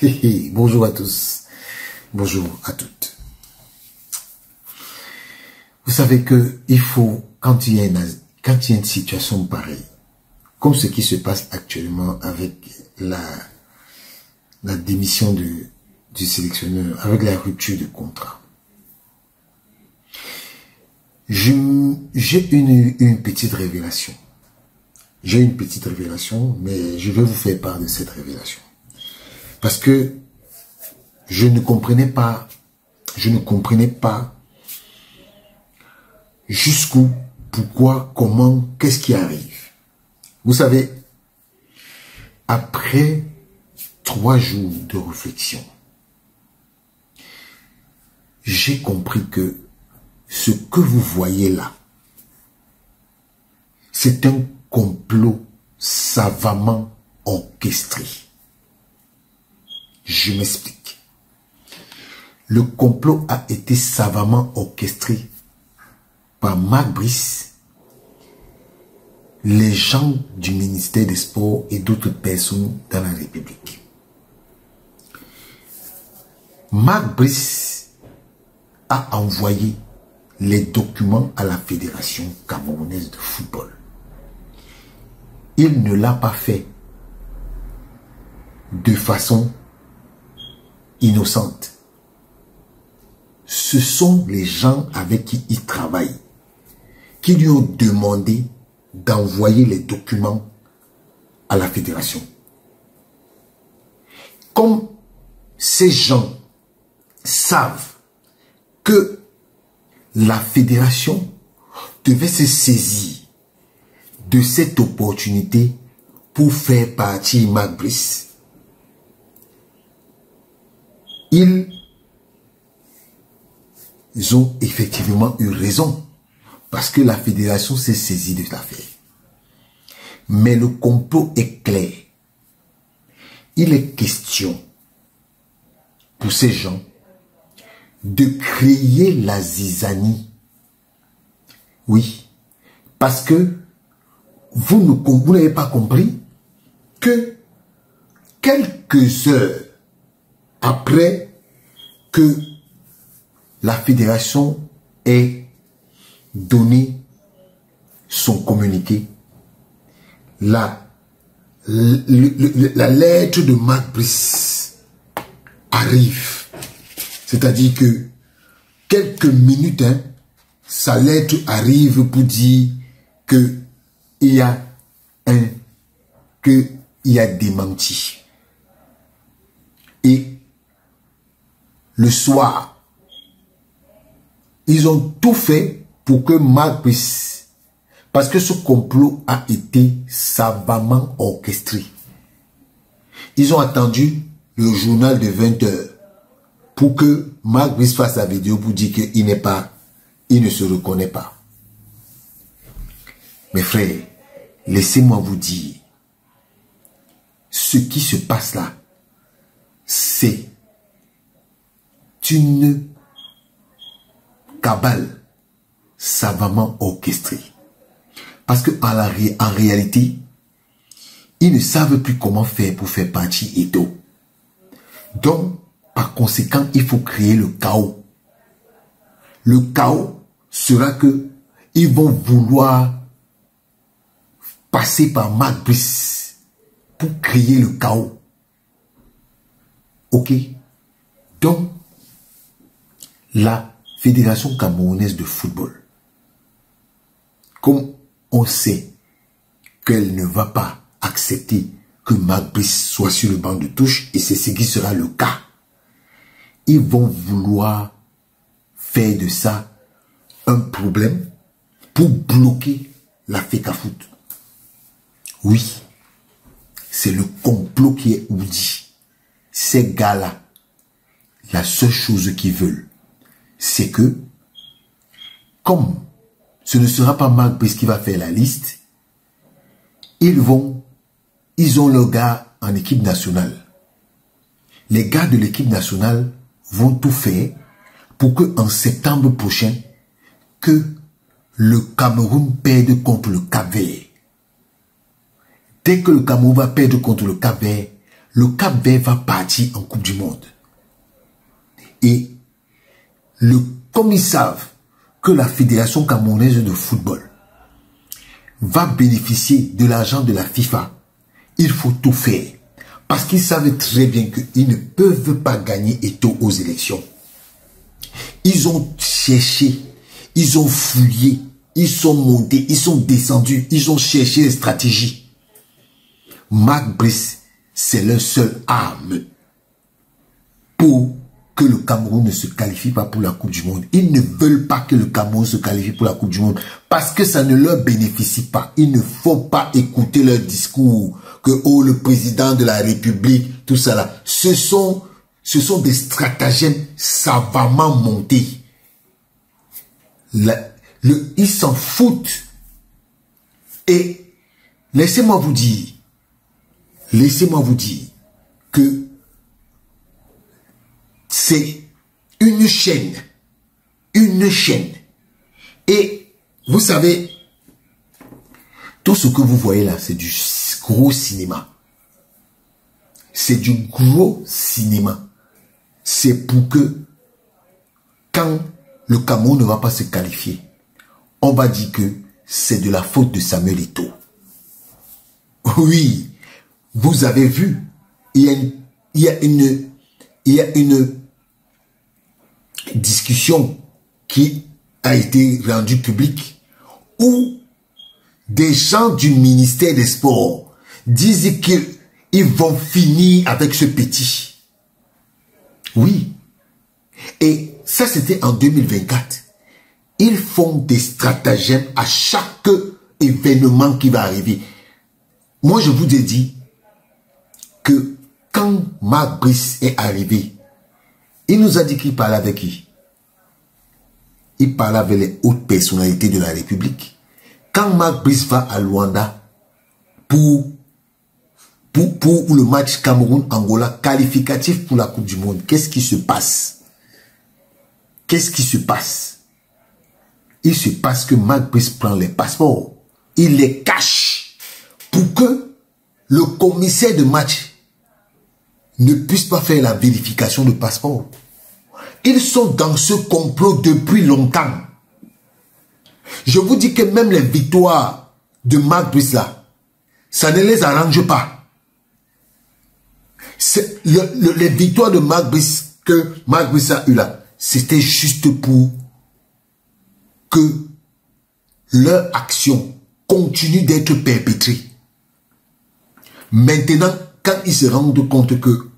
Bonjour à tous, bonjour à toutes. Vous savez que il faut, quand il y a une situation pareille, comme ce qui se passe actuellement avec la démission du sélectionneur, avec la rupture de contrat, j'ai une petite révélation. J'ai une petite révélation, mais je vais vous faire part de cette révélation. Parce que je ne comprenais pas jusqu'où, pourquoi, comment, qu'est-ce qui arrive. Vous savez, après 3 jours de réflexion, j'ai compris que ce que vous voyez là, c'est un complot savamment orchestré. Je m'explique. Le complot a été savamment orchestré par Marc Brice, les gens du ministère des Sports et d'autres personnes dans la République. Marc Brice a envoyé les documents à la Fédération camerounaise de football. Il ne l'a pas fait de façon innocente. Ce sont les gens avec qui il travaille qui lui ont demandé d'envoyer les documents à la fédération. Comme ces gens savent que la fédération devait se saisir de cette opportunité pour faire partir Marc Brice, ils ont effectivement eu raison parce que la fédération s'est saisie de l'affaire. Mais le complot est clair. Il est question pour ces gens de créer la zizanie. Oui, parce que vous n'avez pas compris que quelques heures après que la fédération ait donné son communiqué, la lettre de Marc Brice arrive. C'est-à-dire que quelques minutes, sa lettre arrive pour dire que il y a démenti. Et le soir, ils ont tout fait pour que Marc Brice, parce que ce complot a été savamment orchestré. Ils ont attendu le journal de 20 h pour que Marc Brice fasse la vidéo pour dire qu'il ne se reconnaît pas. Mes frères, laissez-moi vous dire, ce qui se passe là, c'est une cabale savamment orchestrée. Parce que en réalité, ils ne savent plus comment faire pour faire partir Eto'o. Donc, par conséquent, il faut créer le chaos. Le chaos sera que ils vont vouloir passer par Marc Brice pour créer le chaos. Ok? Donc, la Fédération camerounaise de football, comme on sait qu'elle ne va pas accepter que Marc Brice soit sur le banc de touche, et c'est ce qui sera le cas, ils vont vouloir faire de ça un problème pour bloquer la FECAFOOT. Oui, c'est le complot qui est ourdi. Ces gars-là, la seule chose qu'ils veulent, c'est que, comme ce ne sera pas Marc Brice qui va faire la liste, ils ont leurs gars en équipe nationale. Les gars de l'équipe nationale vont tout faire pour que en septembre prochain, que le Cameroun perde contre le Cap-Vert. Dès que le Cameroun va perdre contre le Cap-Vert, le Cap-Vert va partir en Coupe du Monde. Et comme ils savent que la Fédération camerounaise de football va bénéficier de l'argent de la FIFA, il faut tout faire. Parce qu'ils savent très bien qu'ils ne peuvent pas gagner Eto'o aux élections. Ils ont cherché, ils ont fouillé, ils sont montés, ils sont descendus, ils ont cherché les stratégies. Marc Brice, c'est leur seule arme pour que le Cameroun ne se qualifie pas pour la Coupe du Monde. Ils ne veulent pas que le Cameroun se qualifie pour la Coupe du Monde parce que ça ne leur bénéficie pas. Il ne faut pas écouter leur discours que oh, le président de la République, tout ça là. Ce sont des stratagèmes savamment montés. Ils s'en foutent. Et laissez-moi vous dire que c'est une chaîne. Et vous savez, tout ce que vous voyez là, c'est du gros cinéma. C'est du gros cinéma. C'est pour que, quand le Cameroun ne va pas se qualifier, on va dire que c'est de la faute de Samuel Eto'o. Oui, vous avez vu, il y a une discussion qui a été rendue publique où des gens du ministère des Sports disent qu'ils vont finir avec ce petit. Oui. Et ça, c'était en 2024. Ils font des stratagèmes à chaque événement qui va arriver. Moi, je vous ai dit que quand Marc Brice est arrivé, il nous a dit qu'il parlait avec qui? Il parlait avec les hautes personnalités de la République. Quand Marc Brice va à Luanda pour le match Cameroun-Angola qualificatif pour la Coupe du Monde, qu'est-ce qui se passe? Qu'est-ce qui se passe? Il se passe que Marc Brice prend les passeports, il les cache pour que le commissaire de match ne puisse pas faire la vérification de passeport. Ils sont dans ce complot depuis longtemps. Je vous dis que même les victoires de Marc Brice là, ça ne les arrange pas. Les victoires de Marc Brice que Marc Brice a eu là, c'était juste pour que leur action continue d'être perpétrée. Maintenant, quand ils se rendent compte que,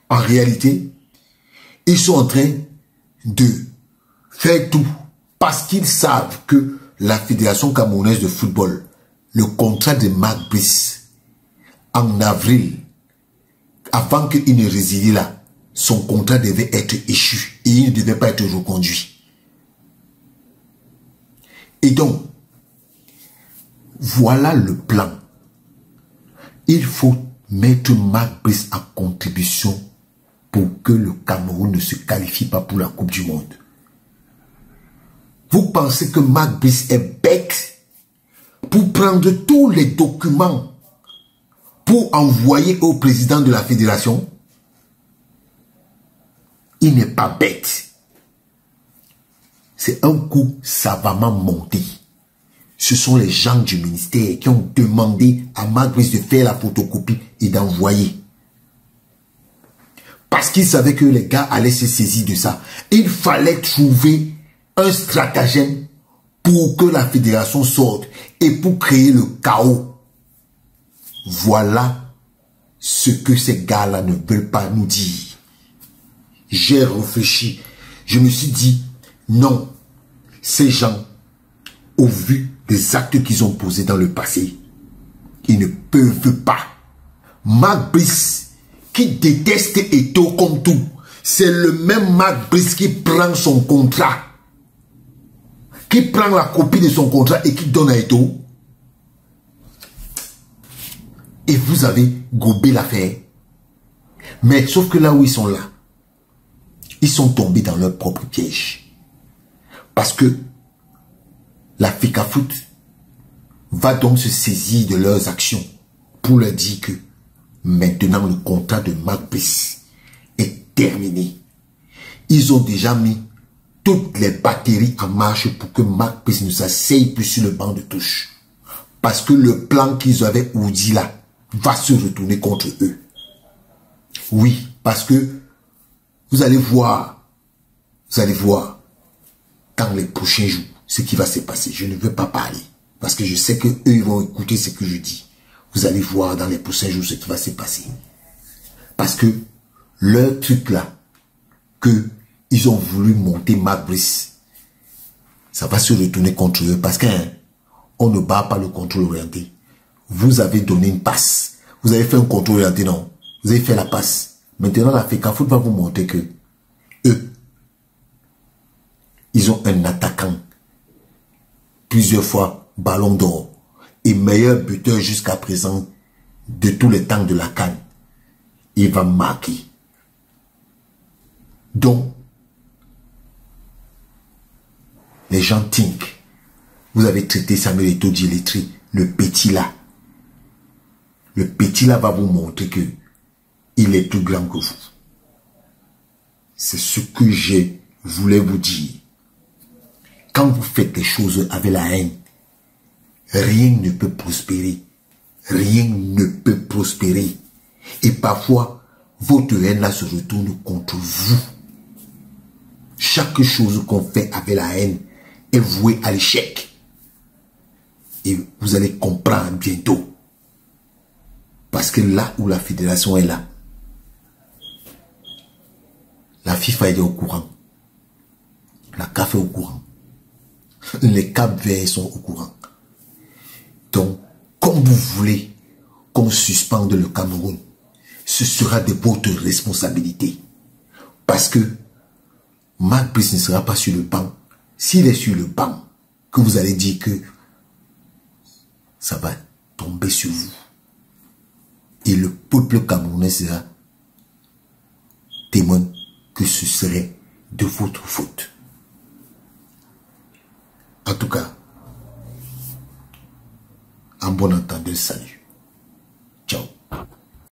en réalité, ils sont en train de faire tout parce qu'ils savent que la Fédération camerounaise de football, le contrat de Marc Brice, en avril, avant qu'il ne réside là, son contrat devait être échu et il ne devait pas être reconduit. Et donc, voilà le plan. Il faut mettre Marc Brice en contribution pour que le Cameroun ne se qualifie pas pour la Coupe du Monde. Vous pensez que Marc Brice est bête pour prendre tous les documents pour envoyer au président de la fédération? Il n'est pas bête. C'est un coup savamment monté. Ce sont les gens du ministère qui ont demandé à Marc Brice de faire la photocopie et d'envoyer. Parce qu'ils savaient que les gars allaient se saisir de ça. Il fallait trouver un stratagème pour que la fédération sorte et pour créer le chaos. Voilà ce que ces gars-là ne veulent pas nous dire. J'ai réfléchi. Je me suis dit, non, ces gens, au vu des actes qu'ils ont posés dans le passé, ils ne peuvent pas. Marc Brice, qui déteste Eto'o comme tout, c'est le même Marc Brice qui prend son contrat, qui prend la copie de son contrat et qui donne à Eto'o. Et vous avez gobé l'affaire. Mais sauf que là où ils sont là, ils sont tombés dans leur propre piège. Parce que la FECAFOOT va donc se saisir de leurs actions pour leur dire que Maintenant, le contrat de Mac Brice est terminé. Ils ont déjà mis toutes les batteries en marche pour que Mac Brice ne s'asseye plus sur le banc de touche. Parce que le plan qu'ils avaient ourdi là va se retourner contre eux. Oui, parce que vous allez voir dans les prochains jours ce qui va se passer. Je ne veux pas parler parce que je sais que eux ils vont écouter ce que je dis. Vous allez voir dans les prochains jours ce qui va se passer. Parce que leur truc là, que ils ont voulu monter Mac Brice, ça va se retourner contre eux parce qu'on ne bat pas le contrôle orienté. Vous avez donné une passe. Vous avez fait un contrôle orienté, non? Vous avez fait la passe. Maintenant, la FECAFOOT va vous montrer que eux, ils ont un attaquant plusieurs fois ballon d'or et meilleur buteur jusqu'à présent de tous les temps de la CAN. Il va marquer. Donc, les gens think. Vous avez traité Samuel Eto'o Dieletri, le petit là. Le petit là va vous montrer que il est plus grand que vous. C'est ce que je voulais vous dire. Quand vous faites les choses avec la haine, rien ne peut prospérer. Rien ne peut prospérer. Et parfois, votre haine là se retourne contre vous. Chaque chose qu'on fait avec la haine est vouée à l'échec. Et vous allez comprendre bientôt. Parce que là où la fédération est là, la FIFA est au courant. La CAF est au courant. Les Cap-Verts sont au courant. Donc, comme vous voulez qu'on suspende le Cameroun, ce sera de votre responsabilité. Parce que Mac Brice ne sera pas sur le banc. S'il est sur le banc, que vous allez dire que ça va tomber sur vous. Et le peuple camerounais sera témoin que ce serait de votre faute. En tout cas, en bon entendeur, salut.